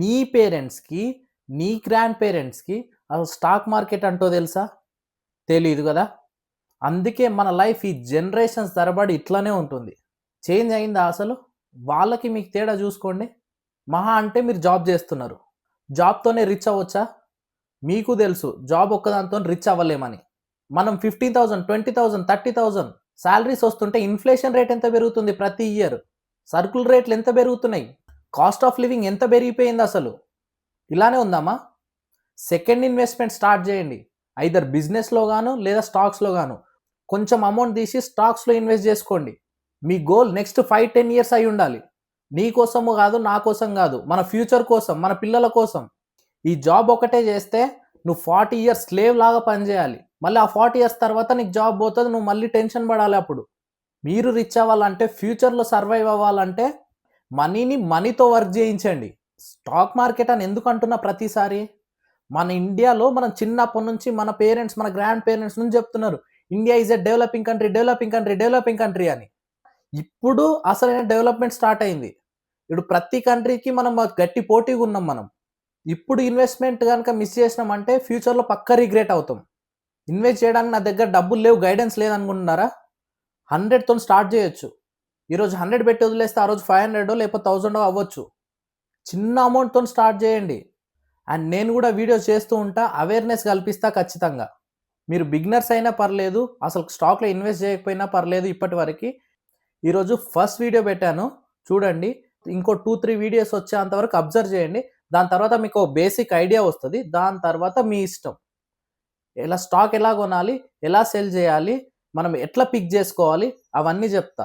నీ పేరెంట్స్‌కి, నీ గ్రాండ్ పేరెంట్స్‌కి అసలు స్టాక్ మార్కెట్ అంటో తెలుసా? తెలీదు గదా! అందుకే మన లైఫ్ ఈ జనరేషన్స్ తరబడి ఇట్లనే ఉంటుంది. చేంజ్ అయిందా అసలు? వాళ్ళకి మీకు తేడా జూసుకోండి. మహా అంటే మీరు జాబ్ జేస్తున్నారు. జాబ్‌తోనే రిచ్ అవ్వొచ్చా? మీకు తెలుసు జాబ్ ఒక్కదానితోని రిచ్ అవ్వలేమని. మనం 15,000, 20,000, 30,000 సాలరీస్ వస్తుంటే ఇన్‌ఫ్లేషన్ రేట్ ఎంత పెరుగుతుంది ప్రతి ఇయర్? సరుకుల రేట్లు ఎంత పెరుగుతున్నాయి? కాస్ట్ ఆఫ్ లివింగ్ ఎంత పెరిగిపోయిందసలు? ఇలానే ఉందామా? సెకండ్ ఇన్వెస్ట్‌మెంట్ స్టార్ట్ జేయండి. ఐదర్ బిజినెస్‌లో గాను లేదా స్టాక్స్‌లో గాను. కొంచెం అమౌంట్ తీసి స్టాక్స్‌లో ఇన్వెస్ట్ జేసుకోండి. మీ గోల్ నెక్స్ట్ 5, 10 ఇయర్స్ అయ్యుండాలి. నీ కోసము గాదు, నా కోసం గాదు. మన ఫ్యూచర్ కోసం, మన పిల్లల కోసం. ఈ జాబ్ ఒకటే జేస్తే నువ్వు 40 ఇయర్స్ స్లేవ్ లాగా పని జేయాలి. మళ్ళీ ఆ 40 ఇయర్స్ తర్వాత నీకు జాబ్ పోతది. నువ్వు మళ్ళీ టెన్షన్ పడాలి అప్పుడు. మీరు రిచ్ అవ్వాలంటే, ఫ్యూచర్‌లో సర్వైవ్ అవ్వాలంటే మనీని మనీతో వర్క్ జేయించండి. స్టాక్ మార్కెట్ అని ఎందుకు అంటున్నా ప్రతిసారి? మన ఇండియాలో మనం చిన్నప్పటి నుంచి మన పేరెంట్స్, మన గ్రాండ్ పేరెంట్స్ నుంచి చెప్తున్నారు. India is a developing country, developing country, developing country అని. ఇప్పుడు అసలైన డెవలప్‌మెంట్ స్టార్ట్ అయింది. ఇప్పుడు ప్రతి కంట్రీకి మనం గట్టి పోటీగున్నాం మనం. ఇప్పుడు ఇన్వెస్ట్‌మెంట్ గనక మిస్ చేసినామంటే ఫ్యూచర్‌లో పక్కా రిగ్రెట్ అవుతాం. ఇన్వెస్ట్ చేయడానికి నా దగ్గర డబ్బులు లేవు, గైడెన్స్ లేదనుకుంటున్నారా? 100 తోని స్టార్ట్ చేయొచ్చు. ఈరోజు 100 పెట్టి వదిలేస్తే ఆ రోజు 500 లేకపోతే 1000 అవ్వచ్చు. చిన్న అమౌంట్‌తోని స్టార్ట్ చేయండి. అండ్ నేను కూడా వీడియోస్ చేస్తూ ఉంటా. అవేర్‌నెస్ కల్పిస్తా ఖచ్చితంగా. మీరు బిగినర్స్ అయినా పర్లేదు, అసలు స్టాక్‌లో ఇన్వెస్ట్ చేయకపోయినా పర్లేదు ఇప్పటివరకి. ఈరోజు ఫస్ట్ వీడియో పెట్టాను చూడండి. ఇంకో 2, 3 వీడియోస్ వచ్చేంత వరకు అబ్జర్వ్ చేయండి. దాని తర్వాత మీకు బేసిక్ ఐడియా వస్తది. దాని తర్వాత మీ ఇష్టం. స్టాక్ ఎలా కొనాలి? ఎలా సెల్ చేయాలి? మనం ఎట్లా పిక్ జేసుకోవాలి? అవన్నీ జెప్తా.